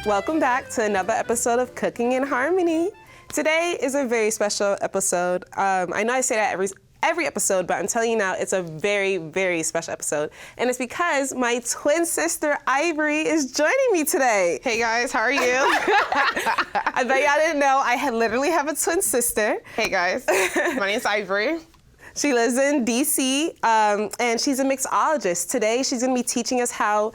Welcome back to another episode of Cooking in Harmony. Today is a very special episode. I know I say that every episode, but I'm telling you now, it's a very, very special episode. And it's because my twin sister, Ivory, is joining me today. Hey guys, how are you? I bet y'all didn't know, I literally have a twin sister. Hey guys, my name's Ivory. She lives in DC, and she's a mixologist. Today, she's gonna be teaching us how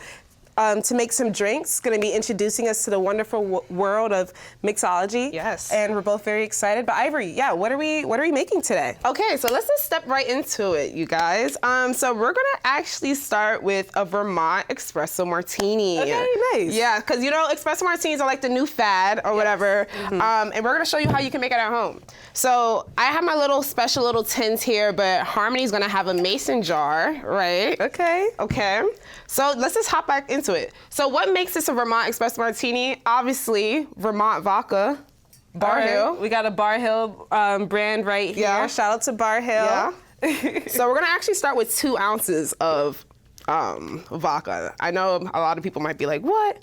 to make some drinks, gonna be introducing us to the wonderful world of mixology. Yes. And we're both very excited. But Ivory, yeah, what are we making today? Okay, so let's just step right into it, you guys. So we're gonna actually start with a Vermont Espresso Martini. Okay, nice. Yeah, because you know, Espresso Martinis are like the new fad or whatever. And we're gonna show you how you can make it at home. So I have my little special little tins here, but Harmony's gonna have a mason jar, right? Okay. Okay. So let's just hop back into it. So what makes this a Vermont Espresso Martini? Obviously, Vermont vodka. Bar Hill. We got a Bar Hill brand right here. Yeah. Shout out to Bar Hill. Yeah. So we're gonna actually start with 2 ounces of vodka. I know a lot of people might be like, what?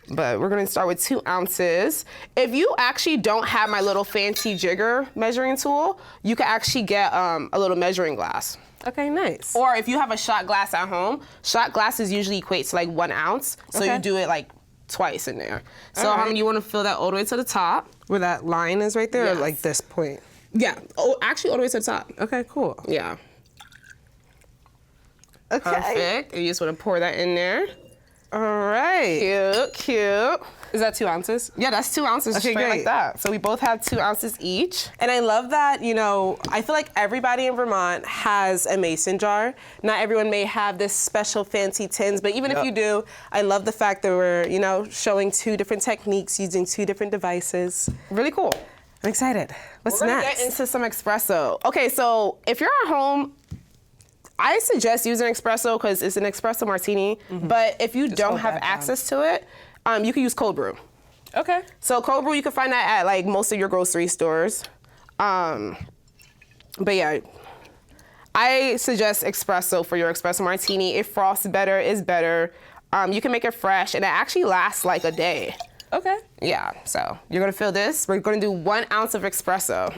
But we're gonna start with 2 ounces. If you actually don't have my little fancy jigger measuring tool, you can actually get a little measuring glass. Okay, nice. Or if you have a shot glass at home, shot glasses usually equate to like 1 ounce. So Okay. you do it like twice in there. So All right. how many you wanna fill that all the way to the top? Where that line is right there, Yes. or like this point? Yeah, oh, actually all the way to the top. Okay, cool. Yeah. Okay. Perfect. And you just wanna pour that in there. All right. Cute, cute. Is that 2 ounces? Yeah, that's 2 ounces Okay, straight great. like that. So we both have 2 ounces each. And I love that, you know, I feel like everybody in Vermont has a mason jar. Not everyone may have this special fancy tins, but even if you do, I love the fact that we're, you know, showing 2 different techniques using 2 different devices. Really cool. I'm excited. What's We're gonna next? get into some espresso. Okay, so if you're at home, I suggest using espresso because it's an espresso martini. But if you don't hold have that down. access to it, you can use cold brew. Okay. So cold brew, you can find that at like most of your grocery stores. But yeah, I suggest espresso for your espresso martini. It frosts better, is better. You can make it fresh, and it actually lasts like a day. Okay. Yeah, so you're gonna fill this. We're gonna do 1 ounce of espresso.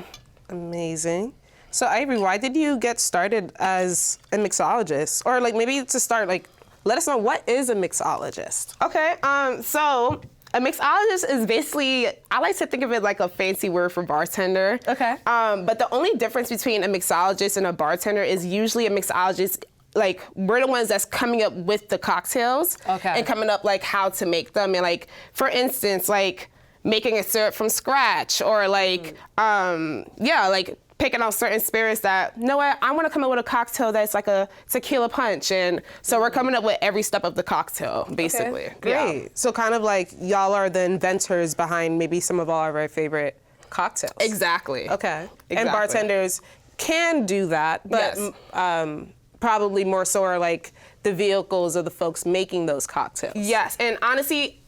Amazing. So Ivory, why did you get started as a mixologist? Or like maybe to start, like, let us know, what is a mixologist? Okay, so a mixologist is basically, I like to think of it like a fancy word for bartender. Okay. But the only difference between a mixologist and a bartender is usually a mixologist, like, we're the ones that's coming up with the cocktails. Okay. And coming up like how to make them. And like, for instance, like making a syrup from scratch, or like, yeah, like picking out certain spirits that, you know what, I want to come up with a cocktail that's like a tequila punch. And so we're coming up with every step of the cocktail, basically. Okay, great. Yeah. So kind of like y'all are the inventors behind maybe some of all of our favorite cocktails. Exactly. Okay. And Exactly. bartenders can do that, but Yes. probably more so are like the vehicles of the folks making those cocktails. Yes, and honestly,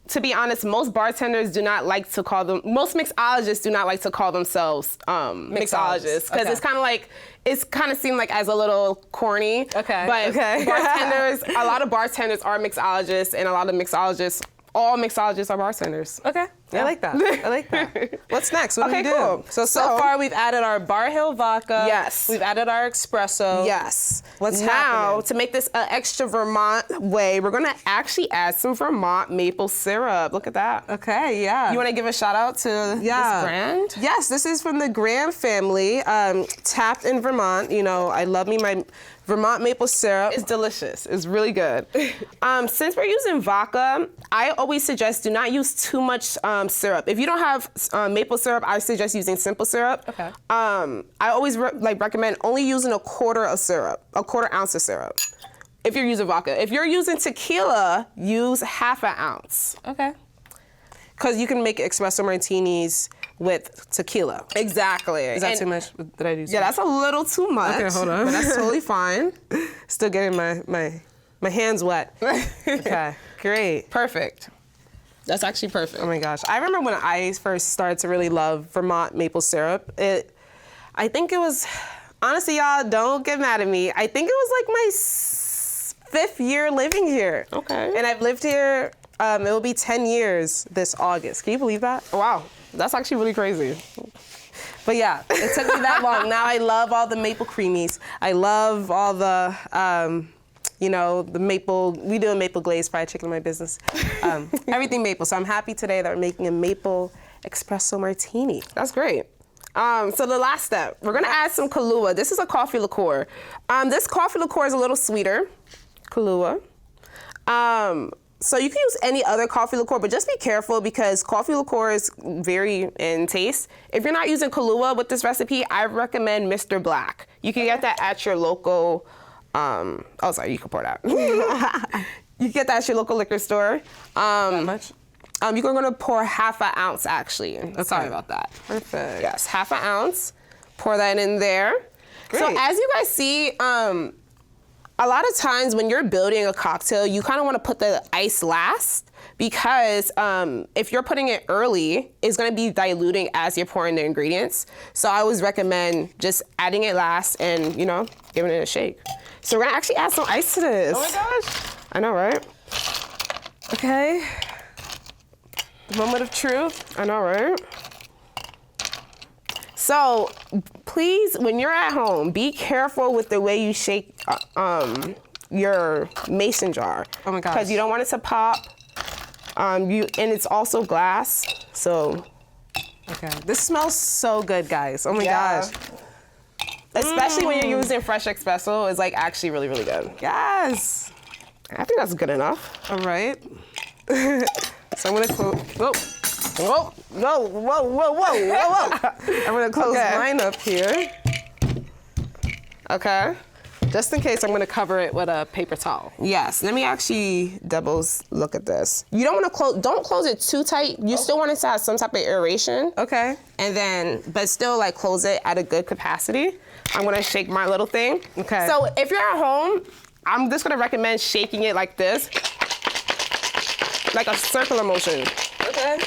to be honest, most bartenders do not like to call them, most mixologists do not like to call themselves mixologists, because Okay. it's kind of like, it's kind of seemed like as a little corny. Okay, But okay. bartenders, a lot of bartenders are mixologists, and a lot of mixologists, all mixologists are bartenders. Okay. I like that. I like that. What's next? What do Okay, we do? cool. So So- far we've added our Bar Hill vodka. Yes. We've added our espresso. Yes. What's now, happening? to make this an extra Vermont way, we're gonna actually add some Vermont maple syrup. Look at that. Okay, yeah. You wanna give a shout out to this brand? Yes, this is from the Graham family, tapped in Vermont. You know, I love me my Vermont maple syrup. It's delicious. It's really good. Since we're using vodka, I always suggest do not use too much syrup. If you don't have maple syrup, I suggest using simple syrup. Okay. I always recommend only using a quarter ounce of syrup. If you're using vodka. If you're using tequila, use half an ounce. Okay. Because you can make espresso martinis with tequila. Exactly. Is that too much? Did I do Yeah, that's a little too much. Okay, hold on. But that's totally fine. Still getting my hands wet. Okay, great. Perfect. That's actually perfect. Oh my gosh. I remember when I first started to really love Vermont maple syrup. I think it was, honestly, y'all, don't get mad at me. I think it was like my 5th year living here. Okay. And I've lived here It will be 10 years this August. Can you believe that? Wow, that's actually really crazy. But yeah, it took me that long. Now I love all the maple creamies. I love all the, the maple. We do a maple glazed fried chicken in my business. Everything maple. So I'm happy today that we're making a maple espresso martini. That's great. So the last step, we're gonna add some Kahlua. This is a coffee liqueur. This coffee liqueur is a little sweeter, Kahlua. So you can use any other coffee liqueur, but just be careful because coffee liqueurs vary in taste. If you're not using Kahlua with this recipe, I recommend Mr. Black. You can get that at your local, you can pour that. You can get that at your local liquor store. That much? You're gonna pour half an ounce actually. Okay. Sorry about that. Perfect. Yes, half an ounce. Pour that in there. Great. So as you guys see, a lot of times when you're building a cocktail, you kind of want to put the ice last because if you're putting it early, it's going to be diluting as you're pouring the ingredients. So I always recommend just adding it last and, giving it a shake. So we're going to actually add some ice to this. Oh my gosh. I know, right? Okay. The moment of truth. I know, right? So please, when you're at home, be careful with the way you shake your mason jar. Oh my gosh. Because you don't want it to pop. And it's also glass, so. Okay. This smells so good, guys. Oh my gosh. Especially when you're using fresh espresso, it's like actually really, really good. Yes. I think that's good enough. All right. So I'm gonna close. Whoa. Whoa, whoa, whoa, whoa, whoa, whoa, whoa. I'm gonna close mine up here. Okay. Just in case, I'm gonna cover it with a paper towel. Yes, let me actually look at this. You don't wanna don't close it too tight. You still want it to have some type of aeration. Okay. And then, but still like close it at a good capacity. I'm gonna shake my little thing. Okay. So if you're at home, I'm just gonna recommend shaking it like this. Like a circular motion. Okay.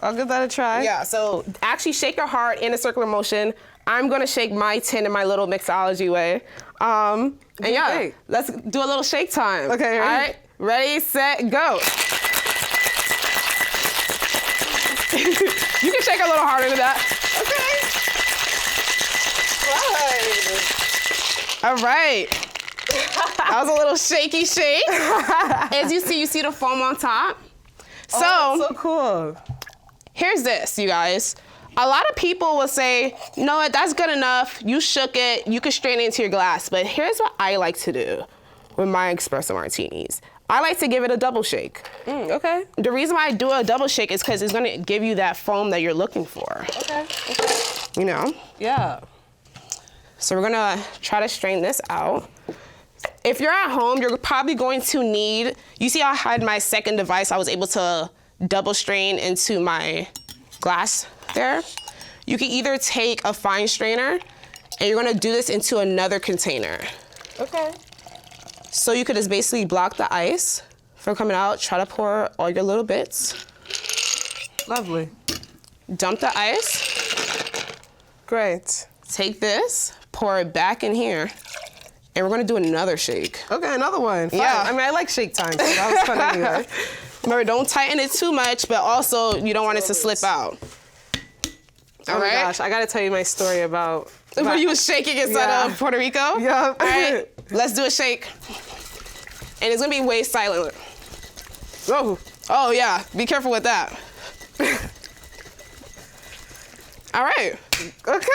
I'll give that a try. Yeah, so actually shake your heart in a circular motion. I'm gonna shake my tin in my little mixology way. And yeah, great. let's do a little shake time. Okay, all right, ready, set, go. You can shake a little harder than that. Okay. All right. That was a little shaky shake. As you see the foam on top. So cool. Here's this, you guys. A lot of people will say, you know what, that's good enough. You shook it, you can strain it into your glass. But here's what I like to do with my espresso martinis. I like to give it a double shake. Okay. The reason why I do a double shake is because it's gonna give you that foam that you're looking for. Okay. You know? Yeah. So we're gonna try to strain this out. If you're at home, you're probably going to need, you see I had my second device, I was able to double strain into my glass there. You can either take a fine strainer and you're gonna do this into another container. Okay. So you could just basically block the ice from coming out, try to pour all your little bits. Lovely. Dump the ice. Great. Take this, pour it back in here, and we're gonna do another shake. Okay, another one. Fun. Yeah. I mean, I like shake time, so that was fun anyway. Remember, don't tighten it too much, but also you don't want it to slip out. Oh my gosh, I gotta tell you my story about where you was shaking inside of Puerto Rico? Yeah. All right, let's do a shake. And it's gonna be way silent. Whoa. Oh yeah, be careful with that. All right. Okay.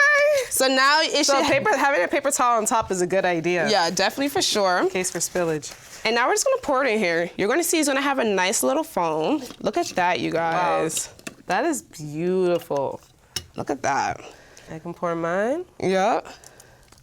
So now it should having a paper towel on top is a good idea. Yeah, definitely for sure. In case for spillage. And now we're just gonna pour it in here. You're gonna see it's gonna have a nice little foam. Look at that, you guys. Wow. That is beautiful. Look at that. I can pour mine. Yep.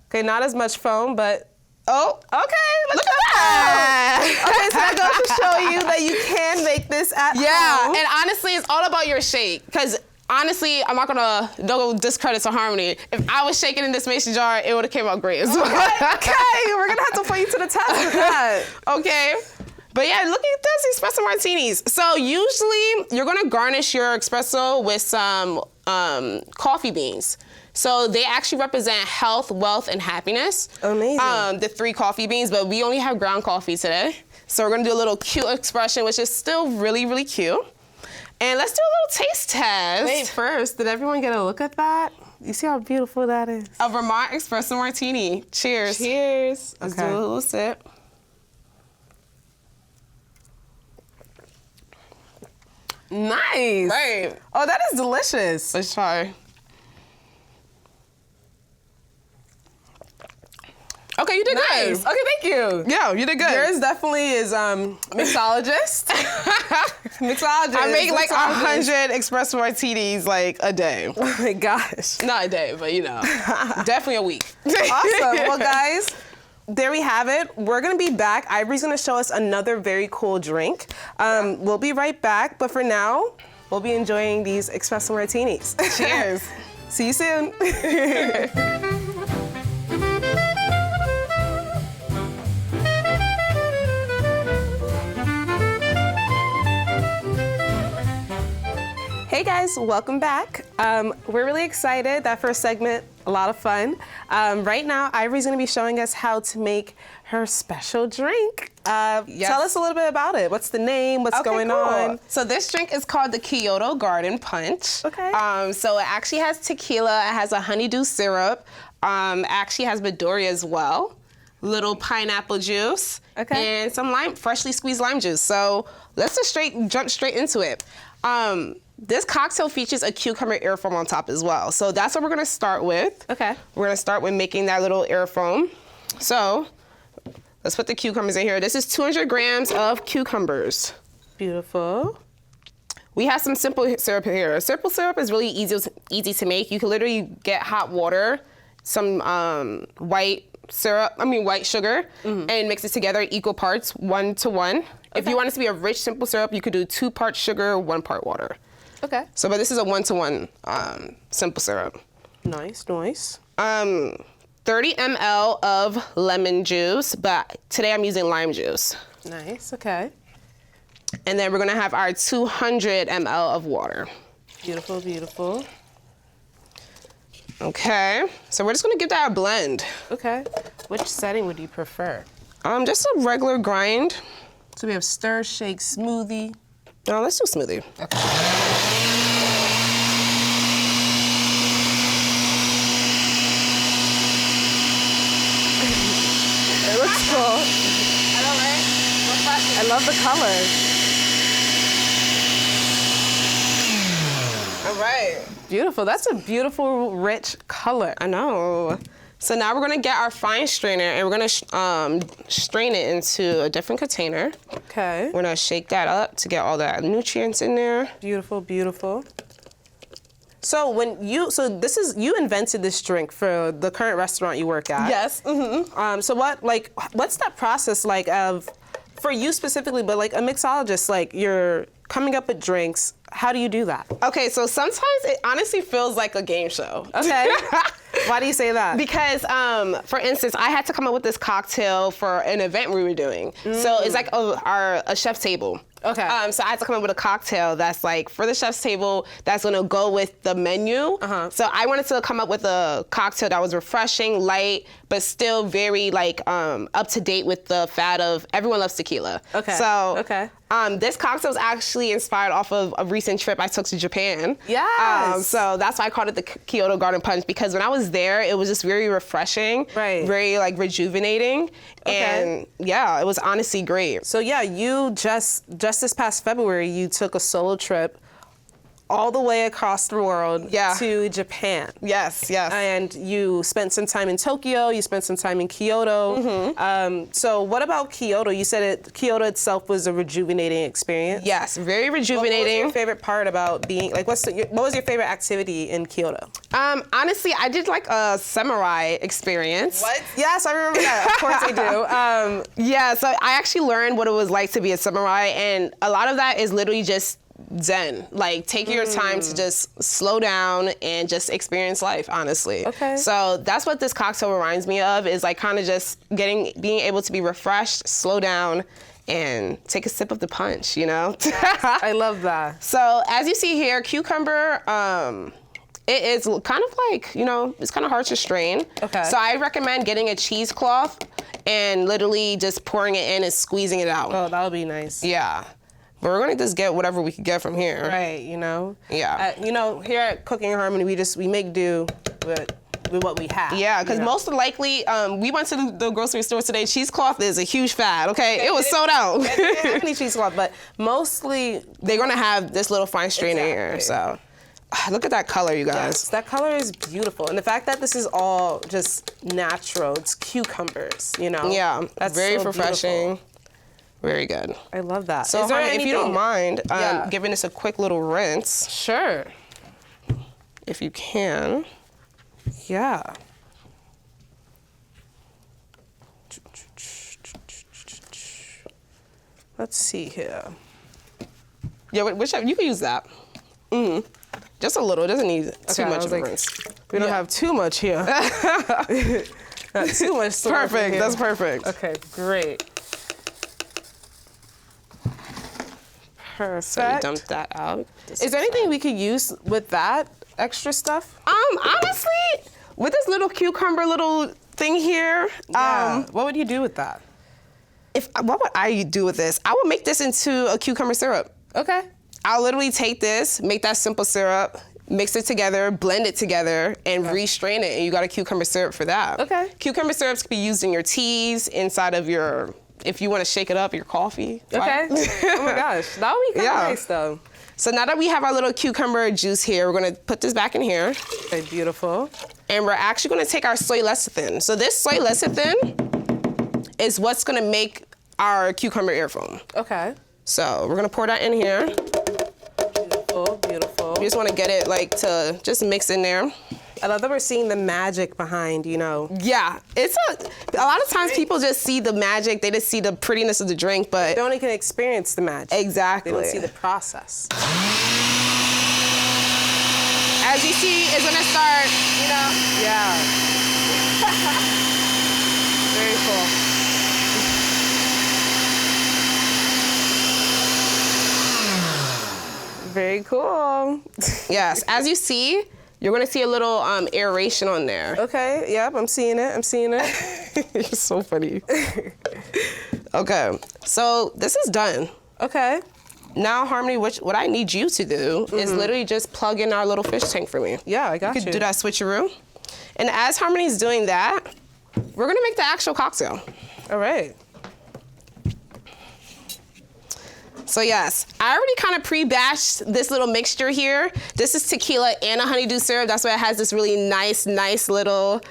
Okay, not as much foam, but Oh, okay, look at that. Okay, so that goes to show you that you can make this at home. yeah, and honestly, it's all about your shake. Because honestly, I'm not gonna discredit to Harmony. If I was shaking in this mason jar, it would have came out great as well. Okay, we're gonna have to put you to the test with that. Okay. But yeah, look at this espresso martinis. So usually you're gonna garnish your espresso with some coffee beans. So they actually represent health, wealth, and happiness. Amazing. The 3 coffee beans, but we only have ground coffee today. So we're gonna do a little cute expression, which is still really, really cute. And let's do a little taste test. Wait, first, did everyone get a look at that? You see how beautiful that is? A Vermont Espresso Martini. Cheers. Cheers. Let's do a little sip. Nice. Right. Oh, that is delicious. Let's try. Okay, you did Nice. good. Okay, thank you. Yeah, you did good. Yours definitely is mixologist. Mixologist. I make like Mixologist. 100 espresso martinis like a day. Oh my gosh. Not a day, but you know, definitely a week. Awesome. Well, guys, there we have it. We're gonna be back. Ivory's gonna show us another very cool drink. We'll be right back, but for now, we'll be enjoying these espresso martinis. Cheers. See you soon. Hey guys, welcome back. We're really excited. That first segment, a lot of fun. Right now, Ivory's gonna be showing us how to make her special drink. Tell us a little bit about it. What's the name? What's going on? So this drink is called the Kyoto Garden Punch. Okay. So it actually has tequila, it has a honeydew syrup, actually has Midori as well, little pineapple juice, and some freshly squeezed lime juice. So let's just jump straight into it. This cocktail features a cucumber air foam on top as well. So that's what we're gonna start with. Okay. We're gonna start with making that little air foam. So let's put the cucumbers in here. This is 200 grams of cucumbers. Beautiful. We have some simple syrup here. Simple syrup is really easy to make. You can literally get hot water, some white sugar, and mix it together equal parts, 1 to 1. If you want it to be a rich simple syrup, you could do 2 parts sugar, 1 part water. Okay. So, but this is a 1 to 1 simple syrup. Nice, nice. 30 ml of lemon juice, but today I'm using lime juice. Nice, okay. And then we're gonna have our 200 ml of water. Beautiful, beautiful. Okay, so we're just gonna give that a blend. Okay. Which setting would you prefer? Just a regular grind. So we have stir, shake, smoothie. No, let's do smoothie. Okay. It looks cool. I know, right? I love the colors. All right. Beautiful. That's a beautiful, rich color. I know. So now we're gonna get our fine strainer and we're gonna strain it into a different container. Okay. We're gonna shake that up to get all the nutrients in there. Beautiful, beautiful. So you invented this drink for the current restaurant you work at. Yes. Mm-hmm. So what's that process like for you specifically, but like a mixologist, like you're coming up with drinks. How do you do that? Okay, so sometimes it honestly feels like a game show. Okay. Why do you say that? Because, for instance, I had to come up with this cocktail for an event we were doing. So it's like a chef's table. Okay. So I had to come up with a cocktail that's like for the chef's table that's gonna go with the menu. So I wanted to come up with a cocktail that was refreshing, light, but still very like up to date with the fad of everyone loves tequila. Okay. So okay. This cocktail was actually inspired off of a recent trip I took to Japan. Yes. So that's why I called it the Kyoto Garden Punch, because when I was there, it was just very refreshing, right. very like rejuvenating, and yeah, it was honestly great. So yeah, you just this past February, you took a solo trip all the way across the world to Japan. Yes, yes. And you spent some time in Tokyo, you spent some time in Kyoto. So what about Kyoto? You said Kyoto itself was a rejuvenating experience. Yes, very rejuvenating. What was your favorite part about being, like what was your favorite activity in Kyoto? Honestly, I did like a samurai experience. What? Yes, I remember that. Of course I do. Yeah, so I actually learned what it was like to be a samurai, and a lot of that is literally just zen, like take your time to just slow down and just experience life, honestly. Okay. So that's what this cocktail reminds me of, is like kind of just being able to be refreshed, slow down, and take a sip of the punch, you know? I love that. So as you see here, cucumber, it is kind of like, you know, it's kind of hard to strain. Okay. So I recommend getting a cheesecloth and literally just pouring it in and squeezing it out. Oh, that would be nice. Yeah. But we're gonna just get whatever we can get from here. Right, you know? Yeah. You know, here at Cooking in Harmony, we make do with what we have. Yeah, because most likely, we went to the grocery store today. Cheesecloth is a huge fad, okay? It was sold out. They didn't have any cheesecloth, but mostly they're gonna have this little fine strainer here, so. Look at that color, you guys. Yes, that color is beautiful. And the fact that this is all just natural, it's cucumbers, you know? Yeah, that's very so refreshing. Beautiful. Very good. I love that. So, honey, if you don't mind giving this a quick little rinse. Sure. If you can. Yeah. Let's see here. Yeah, whichever, you can use that. Mm-hmm. Just a little, it doesn't need too much of a rinse. We don't have too much here. Not too much. Perfect, that's perfect. Okay, great. Perfect. So we dump that out. Is there anything we could use with that extra stuff? Honestly, with this little cucumber little thing here, what would you do with that? What would I do with this? I would make this into a cucumber syrup. Okay. I'll literally take this, make that simple syrup, mix it together, blend it together, and restrain it, and you got a cucumber syrup for that. Okay. Cucumber syrups can be used in your teas, inside of your, if you want to shake it up, your coffee. Okay. Oh my gosh, that would be kind of nice though. So now that we have our little cucumber juice here, we're gonna put this back in here. Okay, beautiful. And we're actually gonna take our soy lecithin. So this soy lecithin is what's gonna make our cucumber air foam. Okay. So we're gonna pour that in here. Beautiful, beautiful. You just wanna get it like to just mix in there. I love that we're seeing the magic behind, you know. Yeah, it's a lot of times people just see the magic, they just see the prettiness of the drink, but they only can experience the magic. Exactly. They don't see the process. As you see, it's gonna start, you know. Yeah. Very cool. Very cool. Yes, as you see, you're gonna see a little aeration on there. Okay, yep, I'm seeing it, I'm seeing it. You're so funny. Okay, so this is done. Okay. Now, Harmony, what I need you to do is literally just plug in our little fish tank for me. Yeah, I got you. You could do that switcheroo. And as Harmony's doing that, we're gonna make the actual cocktail. All right. So yes, I already kind of pre-batched this little mixture here. This is tequila and a honeydew syrup. That's why it has this really nice little,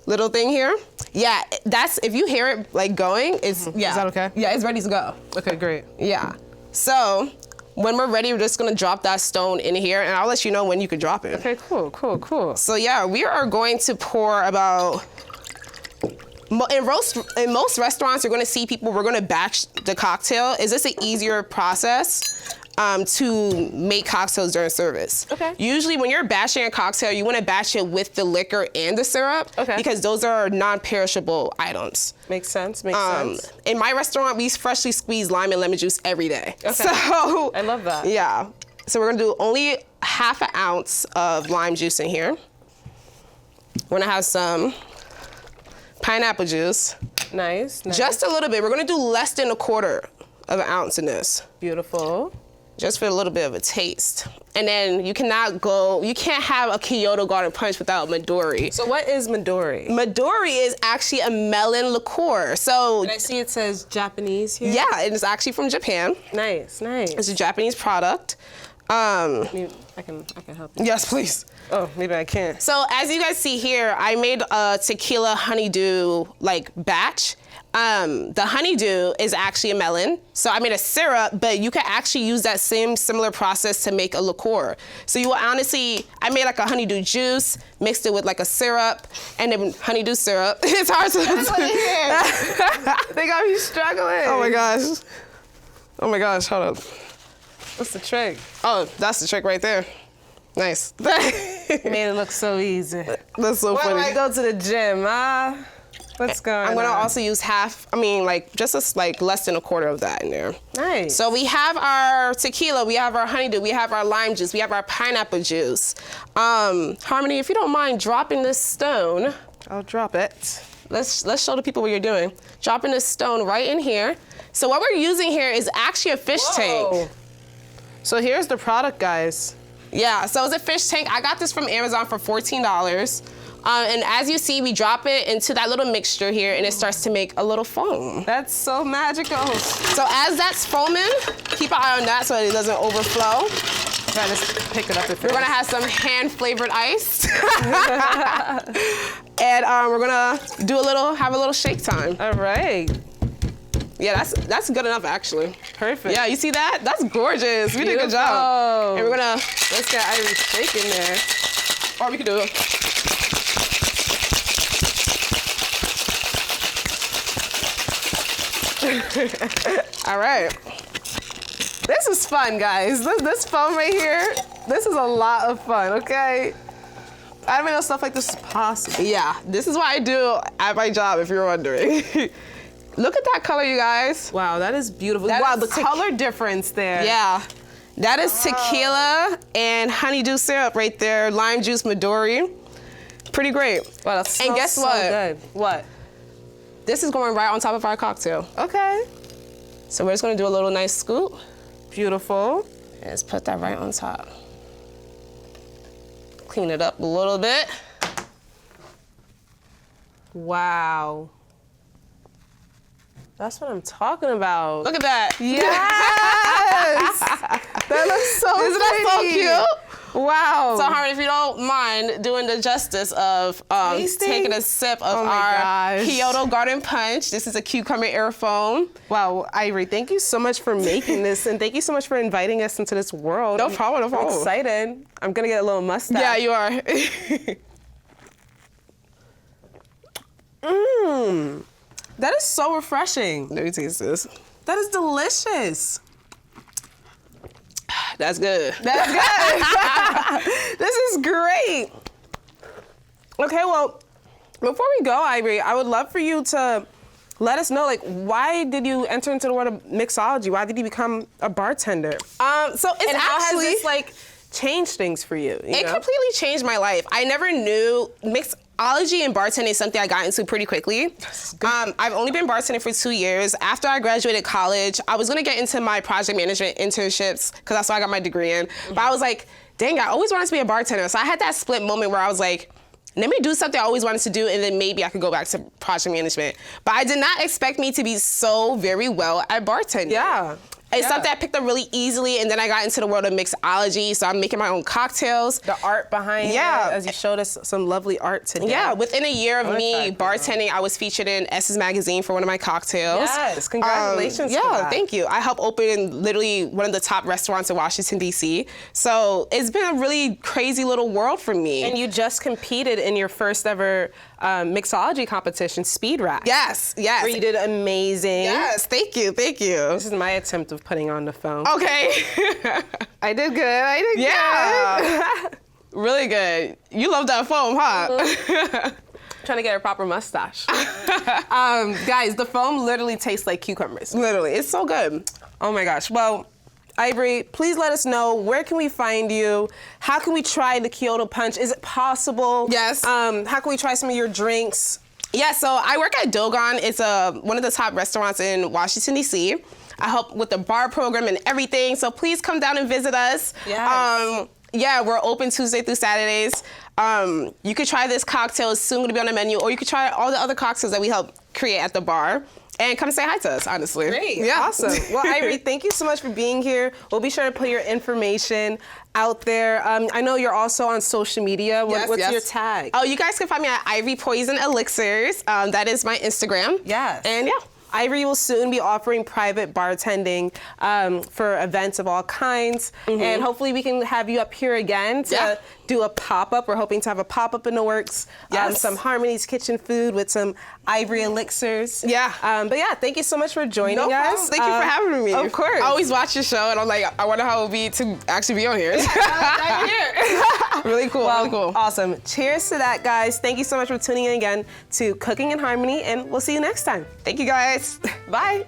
little thing here. Yeah, that's, if you hear it like going, it's, yeah. Is that okay? Yeah, it's ready to go. Okay, great. Yeah. So when we're ready, we're just gonna drop that stone in here, and I'll let you know when you can drop it. Okay, cool, cool, cool. So yeah, we are going to pour about, in most restaurants, you're gonna see people, we're gonna batch the cocktail. Is this an easier process to make cocktails during service? Okay. Usually when you're batching a cocktail, you wanna batch it with the liquor and the syrup, because those are non-perishable items. Makes sense, makes sense. In my restaurant, we freshly squeeze lime and lemon juice every day. Okay. So, I love that. Yeah. So we're gonna do only ½ an ounce of lime juice in here. We're gonna have some pineapple juice. Nice, nice. Just a little bit. We're gonna do less than 1/4 of an ounce in this. Beautiful. Just for a little bit of a taste. And then you can't have a Kyoto Garden Punch without Midori. So what is Midori? Midori is actually a melon liqueur. So And I see it says Japanese here. yeah, it is actually from Japan. Nice, nice. It's a Japanese product. I can help you. Yes, please. Oh, maybe I can't. So as you guys see here, I made a tequila honeydew like batch. The honeydew is actually a melon. So I made a syrup, but you can actually use that similar process to make a liqueur. So you will honestly, I made like a honeydew juice, mixed it with like a syrup, and then honeydew syrup. It's hard to They got me struggling. Oh my gosh. Oh my gosh, hold up. What's the trick? Oh, that's the trick right there. Nice. You made it look so easy. That's so funny. When I go to the gym, what's going on? I'm gonna also use less than 1/4 of that in there. Nice. So we have our tequila, we have our honeydew, we have our lime juice, we have our pineapple juice. Harmony, if you don't mind dropping this stone. I'll drop it. let's show the people what you're doing. Dropping this stone right in here. So what we're using here is actually a fish tank. So here's the product, guys. Yeah, so it's a fish tank. I got this from Amazon for $14. And as you see, we drop it into that little mixture here and it starts to make a little foam. That's so magical. So as that's foaming, keep an eye on that so it doesn't overflow. Try to pick it up. We're gonna have some hand-flavored ice. And we're gonna have a little shake time. All right. Yeah, that's good enough actually. Perfect. Yeah, you see that? That's gorgeous. We did a good job. And we're gonna, let's get Ivory shake in there. or we could do it. All right. This is fun, guys. This foam right here, this is a lot of fun, okay? I didn't know stuff like this is possible. Yeah, this is what I do at my job, if you're wondering. Look at that color, you guys. Wow, that is beautiful. That wow, is the color difference there. Yeah, that is tequila and honeydew syrup right there, lime juice Midori. Pretty great. Wow, that smells and guess so what? good. What? This is going right on top of our cocktail. Okay. So we're just gonna do a little nice scoop. Beautiful. And just put that right on top. Clean it up a little bit. Wow. That's what I'm talking about. Look at that. Yes! That looks so Isn't that so pretty. cute? Wow. So Harmony, if you don't mind doing the justice of taking a sip of our Kyoto Garden Punch. This is a cucumber air foam. Wow, Ivory, thank you so much for making this, and thank you so much for inviting us into this world. No problem, no problem. I'm excited. I'm gonna get a little mustache. Yeah, you are. Mmm. That is so refreshing. Let me taste this. That is delicious. That's good. That's good. This is great. Okay, well, before we go, Ivory, I would love for you to let us know, like, why did you enter into the world of mixology? Why did you become a bartender? So it's And how has actually this, like, changed things for you? It completely changed my life. I never knew mixology and bartending is something I got into pretty quickly. I've only been bartending for 2 years. After I graduated college, I was gonna get into my project management internships because that's what I got my degree in. But I was like, dang, I always wanted to be a bartender. So I had that split moment where I was like, let me do something I always wanted to do and then maybe I could go back to project management. But I did not expect me to be so very well at bartending. Yeah. It's something I picked up really easily, and then I got into the world of mixology, so I'm making my own cocktails. The art behind it, as you showed us some lovely art today. Yeah, within a year of me bartending, I was featured in S's Magazine for one of my cocktails. Yes, congratulations for that. Thank you. I helped open literally one of the top restaurants in Washington, D.C. So it's been a really crazy little world for me. And you just competed in your first ever mixology competition, Speed Rack. Yes, yes. Where you did amazing. Yes, thank you, thank you. This is my attempt of putting on the foam. Okay. I did good, good. Really good. You love that foam, huh? Trying to get a proper mustache. Guys, the foam literally tastes like cucumbers. Literally, it's so good. Oh my gosh. Well, Ivory, please let us know, where can we find you? How can we try the Kyoto Punch? Is it possible? Yes. How can we try some of your drinks? Yeah, so I work at Dogon. It's one of the top restaurants in Washington, D.C. I help with the bar program and everything, so please come down and visit us. Yes. Yeah, we're open Tuesday through Saturdays. You could try this cocktail, it's soon going to be on the menu, or you could try all the other cocktails that we help create at the bar. And come say hi to us, honestly. Great, yeah. Awesome. Well, Ivory, thank you so much for being here. We'll be sure to put your information out there. I know you're also on social media. What's your tag? Oh, you guys can find me at Ivory Poison Elixirs. That is my Instagram. Yes. And yeah. Ivory will soon be offering private bartending for events of all kinds. And hopefully we can have you up here again to do a pop-up. We're hoping to have a pop-up in the works. Yes. Some Harmony's Kitchen food with some Ivory elixirs. Yeah. But yeah, thank you so much for joining us. Problem. Thank you for having me. Of course. I always watch your show and I'm like, I wonder how it would be to actually be on here. Right here. Really cool, really cool. Awesome. Cheers to that, guys. Thank you so much for tuning in again to Cooking in Harmony, and we'll see you next time. Thank you, guys. Bye.